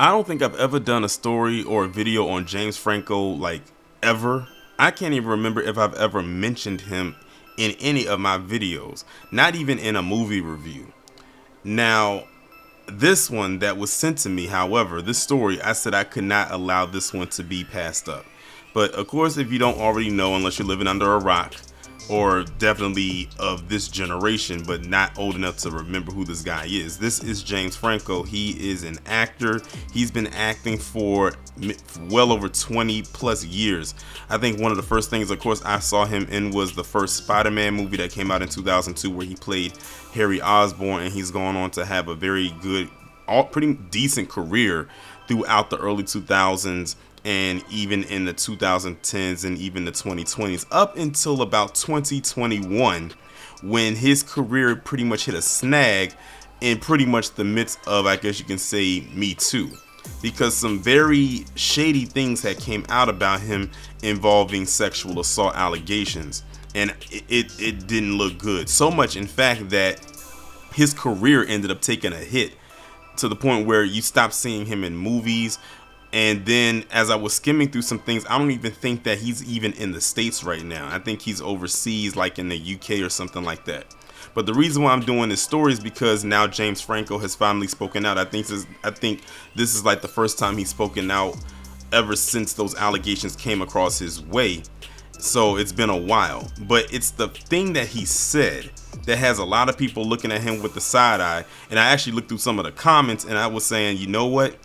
I don't think I've ever done a story or a video on James Franco, like, ever. I can't even remember if I've ever mentioned him in any of my videos, not even in a movie review. Now, this one that was sent to me, however, this story, I said I could not allow this one to be passed up. But of course, if you don't already know, unless you're living under a rock, or definitely of this generation, but not old enough to remember who this guy is. This is James Franco. He is an actor. He's been acting for well over 20 plus years. I think one of the first things, of course, I saw him in was the first Spider-Man movie that came out in 2002, where he played Harry Osborn, and he's gone on to have a very good, pretty decent career throughout the early 2000s and even in the 2010s and even the 2020s, up until about 2021, when his career pretty much hit a snag in pretty much the midst of, I guess you can say, Me Too, because some very shady things had came out about him involving sexual assault allegations, and it didn't look good. So much, in fact, that his career ended up taking a hit to the point where you stopped seeing him in movies. And then as I was skimming through some things, I don't even think that he's even in the States right now. I think he's overseas, like in the UK or something like that. But the reason why I'm doing this story is because now James Franco has finally spoken out. I think this is like the first time he's spoken out ever since those allegations came across his way. So it's been a while. But it's the thing that he said that has a lot of people looking at him with the side eye. And I actually looked through some of the comments, and I was saying, you know what?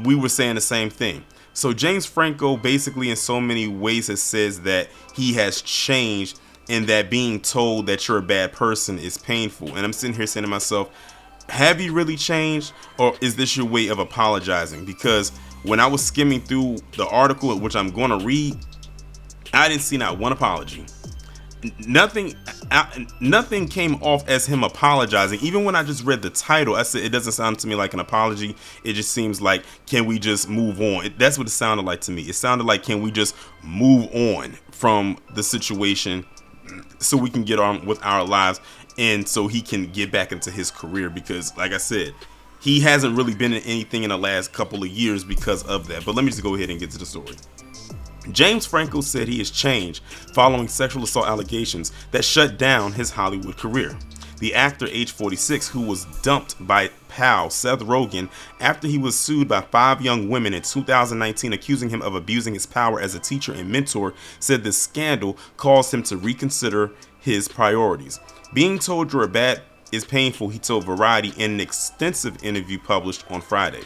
We were saying the same thing. So James Franco basically in so many ways has says that he has changed, and that being told that you're a bad person is painful. And I'm sitting here saying to myself, have you really changed, or is this your way of apologizing? Because when I was skimming through the article, which I'm going to read, I didn't see not one apology. Nothing came off as him apologizing. Even when I just read the title, I said it doesn't sound to me like an apology. It just seems like, can we just move on? That's what it sounded like to me. It sounded like, can we just move on from the situation so we can get on with our lives, and so he can get back into his career? Because like I said, he hasn't really been in anything in the last couple of years because of that. But let me just go ahead and get to the story. James Franco said he has changed following sexual assault allegations that shut down his Hollywood career. The actor, age 46, who was dumped by pal Seth Rogen after he was sued by 5 young women in 2019 accusing him of abusing his power as a teacher and mentor, said this scandal caused him to reconsider his priorities. Being told you're bad is painful, he told Variety in an extensive interview published on Friday.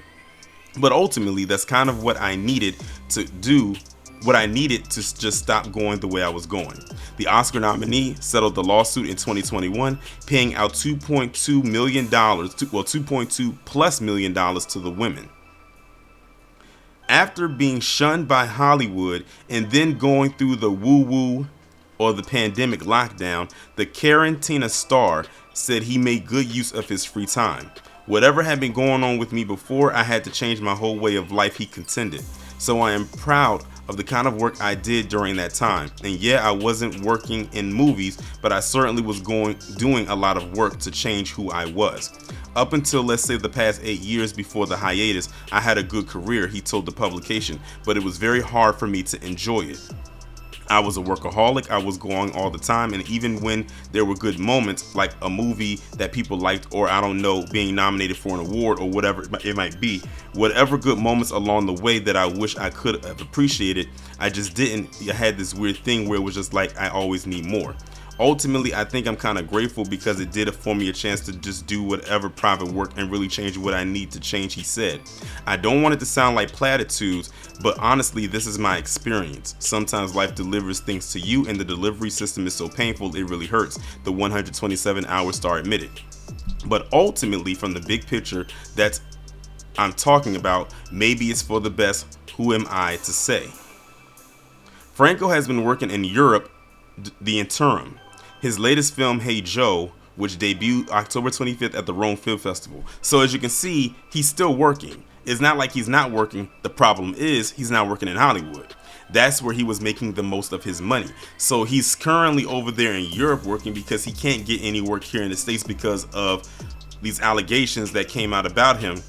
But ultimately, that's kind of what I needed to do. What I needed to just stop going the way I was going. The Oscar nominee settled the lawsuit in 2021, paying out $2.2 million, $2.2 plus million to the women. After being shunned by Hollywood and then going through the woo-woo or the pandemic lockdown, the Quarantina star said he made good use of his free time. Whatever had been going on with me before, I had to change my whole way of life, he contended. So I am proud of the kind of work I did during that time. And yeah, I wasn't working in movies, but I certainly was doing a lot of work to change who I was. Up until, let's say, the past 8 years before the hiatus, I had a good career, he told the publication, but it was very hard for me to enjoy it. I was a workaholic, I was going all the time, and even when there were good moments, like a movie that people liked, or I don't know, being nominated for an award or whatever it might be, whatever good moments along the way that I wish I could have appreciated, I just didn't. I had this weird thing where it was just like, I always need more. Ultimately, I think I'm kind of grateful because it did afford me a chance to just do whatever private work and really change what I need to change, he said. I don't want it to sound like platitudes, but honestly, this is my experience. Sometimes life delivers things to you and the delivery system is so painful it really hurts, the 127-hour star admitted. But ultimately, from the big picture that I'm talking about, maybe it's for the best. Who am I to say? Franco has been working in Europe the interim. His latest film, Hey Joe, which debuted October 25th at the Rome Film Festival. So as you can see, he's still working. It's not like he's not working. The problem is he's not working in Hollywood. That's where he was making the most of his money. So he's currently over there in Europe working because he can't get any work here in the States because of these allegations that came out about him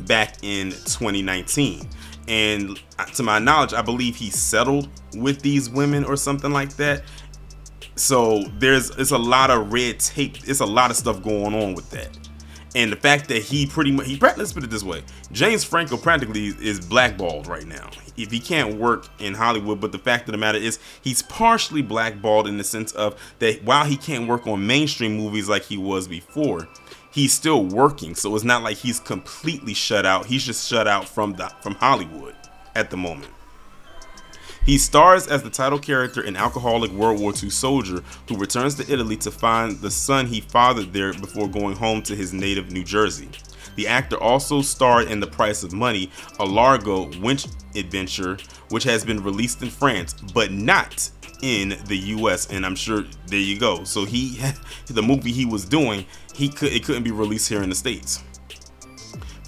back in 2019. And to my knowledge, I believe he settled with these women or something like that. So it's a lot of red tape. It's a lot of stuff going on with that. And the fact that let's put it this way, James Franco practically is blackballed right now. If he can't work in Hollywood, but the fact of the matter is he's partially blackballed in the sense of that while he can't work on mainstream movies like he was before, he's still working. So it's not like he's completely shut out. He's just shut out from Hollywood at the moment. He stars as the title character, an alcoholic World War II soldier who returns to Italy to find the son he fathered there before going home to his native New Jersey. The actor also starred in The Price of Money, a Largo winch adventure, which has been released in France, but not in the US. And I'm sure there you go. So the movie he was doing, it couldn't be released here in the States.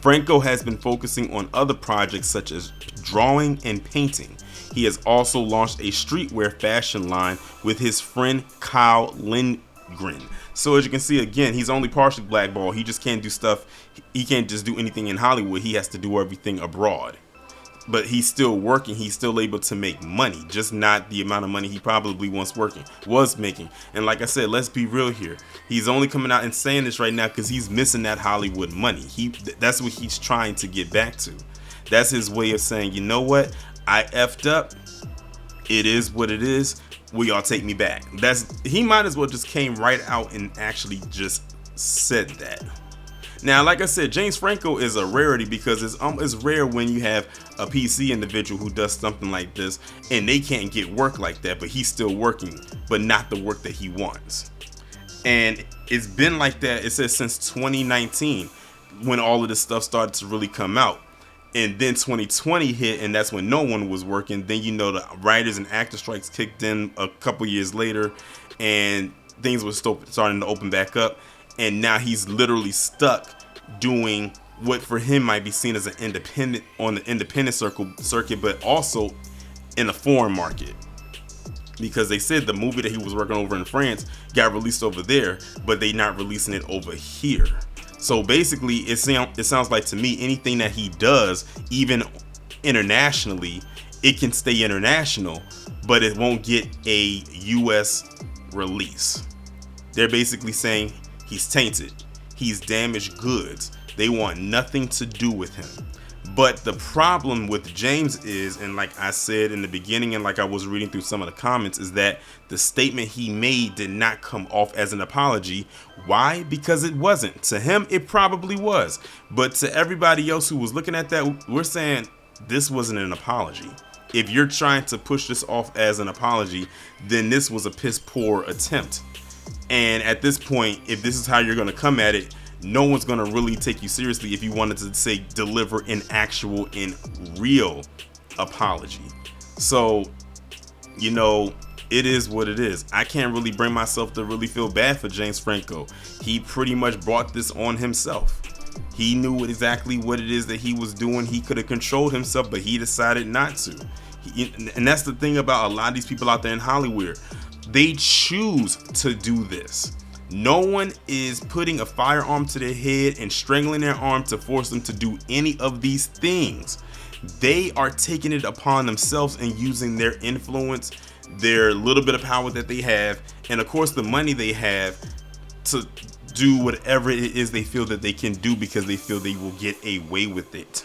Franco has been focusing on other projects such as drawing and painting. He has also launched a streetwear fashion line with his friend Kyle Lindgren. So as you can see, again, he's only partially blackballed. He just can't do stuff. He can't just do anything in Hollywood. He has to do everything abroad. But he's still working. He's still able to make money, just not the amount of money he probably was making. And like I said, let's be real here. He's only coming out and saying this right now because he's missing that Hollywood money. That's what he's trying to get back to. That's his way of saying, you know what? I effed up. It is what it is. Will y'all take me back? He might as well just came right out and actually just said that. Now, like I said, James Franco is a rarity because it's rare when you have a PC individual who does something like this and they can't get work like that, but he's still working, but not the work that he wants. And it's been like that, it says, since 2019 when all of this stuff started to really come out. And then 2020 hit, and that's when no one was working. Then, the writers and actor strikes kicked in a couple years later, and things were starting to open back up. And now he's literally stuck doing what for him might be seen as an independent on the independent circuit, but also in the foreign market. Because they said the movie that he was working over in France got released over there, but they not releasing it over here. So basically, it sounds like to me anything that he does, even internationally, it can stay international, but it won't get a US release. They're basically saying he's tainted, he's damaged goods. They want nothing to do with him. But the problem with James is, and like I said in the beginning, and like I was reading through some of the comments, is that the statement he made did not come off as an apology. Why? Because it wasn't. To him, it probably was. But to everybody else who was looking at that, we're saying this wasn't an apology. If you're trying to push this off as an apology, then this was a piss poor attempt. And at this point, if this is how you're going to come at it, no one's going to really take you seriously if you wanted to say deliver an actual and real apology. So, it is what it is. I can't really bring myself to really feel bad for James Franco. He pretty much brought this on himself. He knew exactly what it is that he was doing. He could have controlled himself, but he decided not to. And that's the thing about a lot of these people out there in Hollywood. They choose to do this. No one is putting a firearm to their head and strangling their arm to force them to do any of these things. They are taking it upon themselves and using their influence, their little bit of power that they have, and of course the money they have to do whatever it is they feel that they can do because they feel they will get away with it.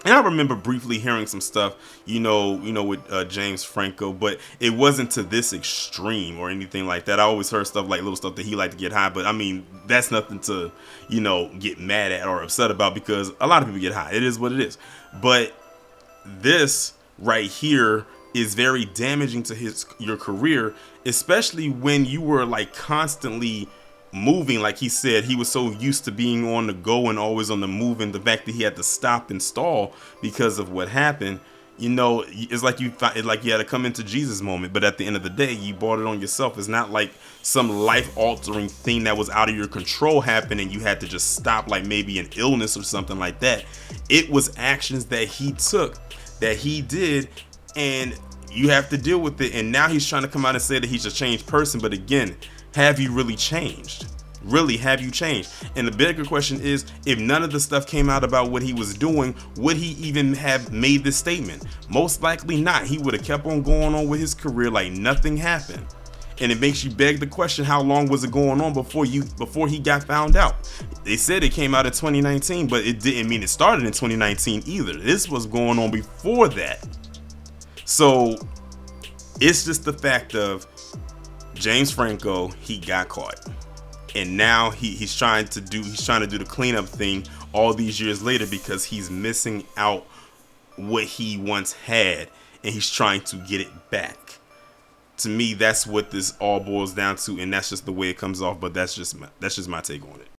And I remember briefly hearing some stuff, with James Franco, but it wasn't to this extreme or anything like that. I always heard stuff like little stuff that he liked to get high, but I mean, that's nothing to, get mad at or upset about because a lot of people get high. It is what it is. But this right here is very damaging to your career, especially when you were like constantly moving. Like he said, he was so used to being on the go and always on the move, and the fact that he had to stop and stall because of what happened, it's like you had to come into Jesus moment. But at the end of the day, you brought it on yourself. It's not like some life-altering thing that was out of your control happened and you had to just stop, like maybe an illness or something like that. It was actions that he took, that he did, and you have to deal with it. And now he's trying to come out and say that he's a changed person. But again, have you really changed? Really, have you changed? And the bigger question is, if none of the stuff came out about what he was doing, would he even have made this statement? Most likely not. He would have kept on going on with his career like nothing happened. And it makes you beg the question, how long was it going on before he got found out? They said it came out in 2019, but it didn't mean it started in 2019 either. This was going on before that. So it's just the fact of James Franco, he got caught. And now he's trying to do the cleanup thing all these years later, because he's missing out what he once had, and he's trying to get it back. To me, that's what this all boils down to, and that's just the way it comes off. But that's just my take on it.